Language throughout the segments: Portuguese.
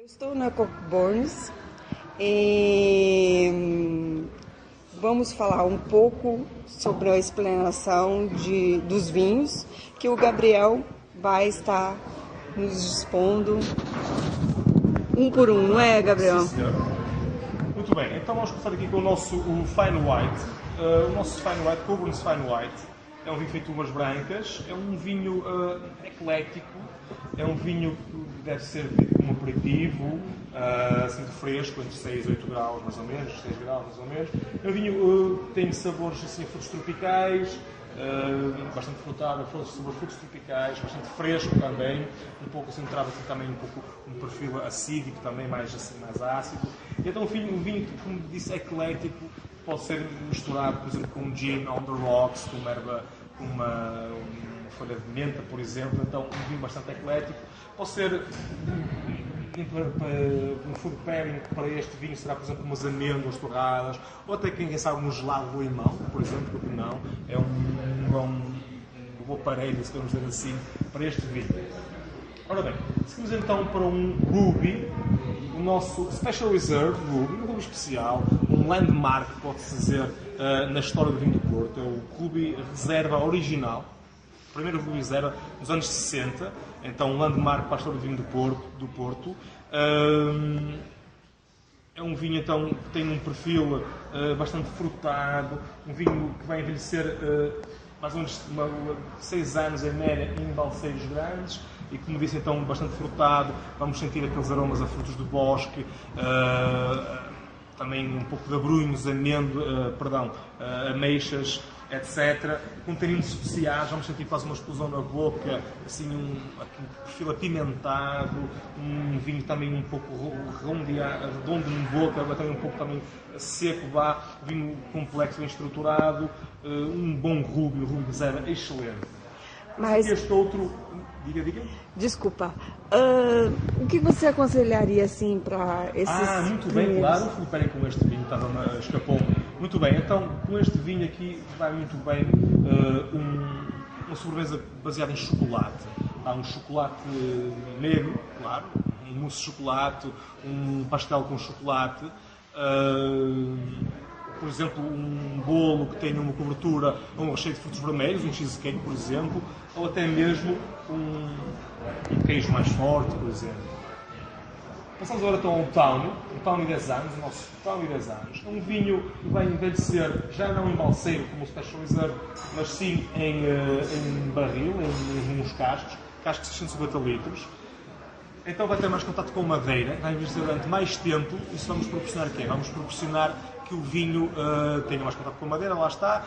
Eu estou na Cockburns e vamos falar um pouco sobre a explanação dos vinhos que o Gabriel vai estar nos expondo um por um, não é, Gabriel? Sim, senhor. Muito bem, então vamos começar aqui com o nosso Fine White. O nosso Fine White, Cockburns Fine White, é um vinho feito de uvas brancas, é um vinho eclético, é um vinho que deve ser bebido como aperitivo, assim fresco, entre 6 e 8 graus mais ou menos, 6 graus mais ou menos. É um vinho que tem sabores assim, frutos tropicais, bastante frutado, sobre frutos tropicais, bastante fresco também, um pouco centrado assim, também um pouco um perfil acídico, também mais, assim, mais ácido. E então um vinho, como disse, eclético, pode ser misturado, por exemplo, com um gin on the rocks, com uma erva, com uma folha de menta, por exemplo. Então um vinho bastante eclético. Pode ser um food pairing para este vinho será, por exemplo, umas amêndoas torradas, ou até quem sabe um gelado de limão, por exemplo, porque não, é um bom aparelho, se podemos dizer assim, para este vinho. Ora bem, seguimos então para um Ruby, o nosso Special Reserve Ruby, um Ruby especial, um landmark, pode-se dizer, na história do vinho do Porto. É o Ruby Reserva original, o primeiro Ruby Reserva nos anos 60, então um landmark para a história do vinho do Porto. É um vinho então, que tem um perfil bastante frutado, um vinho que vai envelhecer mais ou menos 6 anos em média em balseiros grandes e, como disse, então bastante frutado. Vamos sentir aqueles aromas a frutos do bosque, também um pouco de abrunhos, ameixas, etc. Com taninos especiais, vamos sentir quase uma explosão na boca, assim um perfil apimentado, um vinho também um pouco redondo na boca, mas também um pouco também seco, vinho complexo, bem estruturado, um bom Ruby, o Ruby Reserva excelente. Mas este outro, diga. Desculpa, o que você aconselharia assim para esses muito bem, primeiros? claro, Filipe, com este vinho escapou. Muito bem, então com este vinho aqui vai muito bem uma sobremesa baseada em chocolate. Há um chocolate negro, claro, um mousse de chocolate, um pastel com chocolate, por exemplo, um bolo que tenha uma cobertura ou um recheio de frutos vermelhos, um cheesecake, por exemplo, ou até mesmo um queijo mais forte, por exemplo. Passamos agora então ao Tawny 10 anos, o nosso Tawny 10 anos. É um vinho que vai envelhecer já não em balseiro, como o Special Reserve, mas sim em barril, em uns cascos de 650 litros. Então vai ter mais contato com madeira, vai envelhecer durante mais tempo. Isso vamos proporcionar o quê? Vamos proporcionar que o vinho tenha mais contato com madeira, lá está,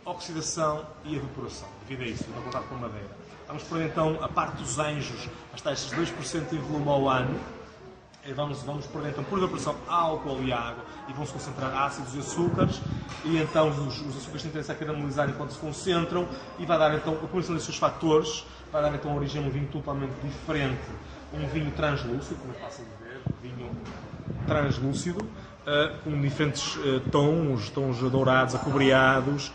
oxidação e evaporação, devido a isso, o contato com madeira. Vamos pôr então a parte dos anjos, as taxas de 2% em volume ao ano. Vamos pôr então por evaporação álcool e água e vão-se concentrar ácidos e açúcares, e então os açúcares tendem a caramelizar enquanto se concentram, e vai dar então a combinação desses fatores, vai dar então origem a um vinho totalmente diferente, um vinho translúcido, como é fácil de ver, vinho translúcido, com diferentes tons dourados, acobreados,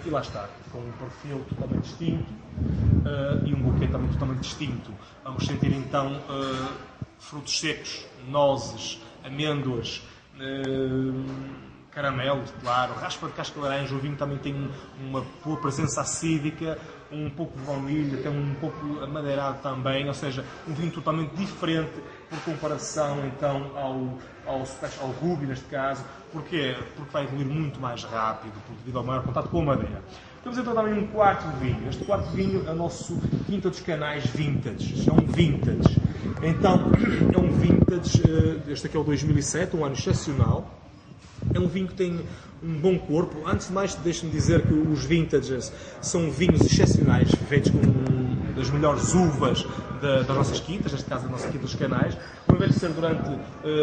e lá está, com um perfil totalmente distinto e um buquê também totalmente distinto. Vamos sentir então frutos secos, nozes, amêndoas, caramelo, claro, raspa de casca de laranja. O vinho também tem uma boa presença acídica, um pouco de baunilha, tem um pouco amadeirado também, ou seja, um vinho totalmente diferente por comparação então ao Ruby neste caso. Porquê? Porque vai evoluir muito mais rápido, devido ao maior contato com a madeira. Temos então também um quarto vinho. Este quarto vinho é o nosso Quinta dos Canais Vintage. É um vintage. Então, é um vintage, este aqui é o 2007, um ano excepcional. É um vinho que tem um bom corpo. Antes de mais, deixe-me dizer que os vintages são vinhos excepcionais, feitos com das melhores uvas das nossas quintas, neste caso da nossa Quinta dos Canais. Vão envelhecer durante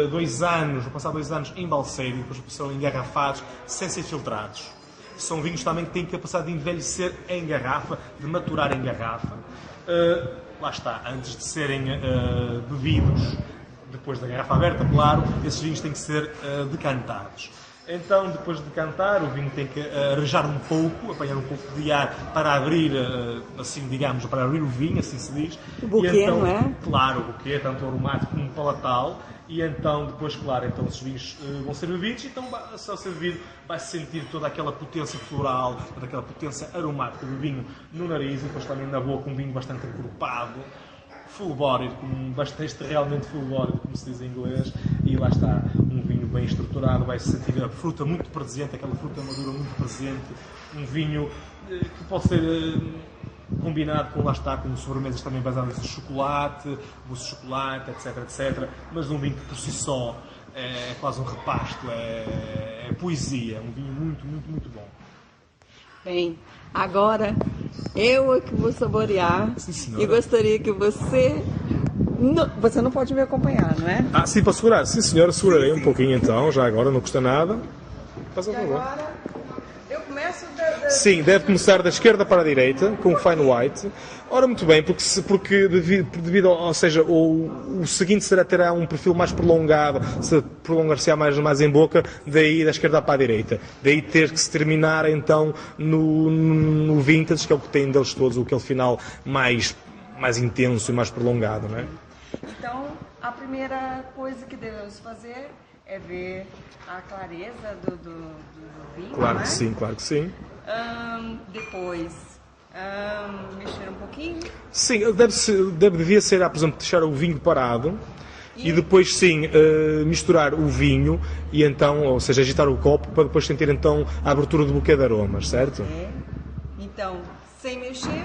2 anos, vão passar 2 anos em balseiro e depois serão engarrafados sem ser filtrados. São vinhos também que têm capacidade de envelhecer em garrafa, de maturar em garrafa. Lá está, antes de serem bebidos, depois da garrafa aberta, claro, esses vinhos têm que ser decantados. Então, depois de decantar, o vinho tem que arejar um pouco, apanhar um pouco de ar para abrir, assim, digamos, para abrir o vinho, assim se diz. O buquê, e então, não é? Claro, o buquê, tanto aromático como palatal. E então, depois, claro, então os vinhos vão ser bebidos, então, se ao ser bebido, vai-se sentir toda aquela potência floral, toda aquela potência aromática do vinho no nariz, e depois também na boca, um vinho bastante encorpado, full bodied, com bastante realmente full bodied, como se diz em inglês, e lá está, um vinho bem estruturado, vai-se sentir a fruta muito presente, aquela fruta madura muito presente, um vinho que pode ser combinado com, lá está, com sobremesas também baseadas em chocolate, mousse de chocolate, etc, etc, mas um vinho que por si só é quase um repasto, é poesia, um vinho muito, muito, muito bom. Bem, agora eu é que vou saborear. Sim, senhora. E gostaria que você... Você não pode me acompanhar, não é? Ah, sim, para segurar. Sim, senhora, segurarei um pouquinho então, já agora, não custa nada. Faz a E favor. agora eu começo Sim, deve começar da esquerda para a direita, com o fine white. Ora, muito bem, porque devido ou seja, o seguinte terá um perfil mais prolongado, se prolongar-se mais em boca, daí da esquerda para a direita. Daí ter que se terminar, então, no vintage, que é o que tem deles todos, aquele final mais intenso e mais prolongado, não é? Então, a primeira coisa que devemos fazer é ver a clareza do vinho, Claro né? que sim, claro que sim. Depois, mexer um pouquinho. Sim, devia ser, por exemplo, deixar o vinho parado e depois sim misturar o vinho e então, ou seja, agitar o copo para depois sentir então a abertura do buquê de aromas, certo? Então, sem mexer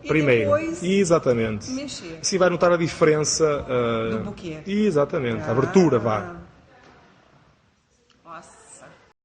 e Primeiro, depois exatamente. mexer. Assim vai notar a diferença Do buquê. Exatamente, a abertura, vá.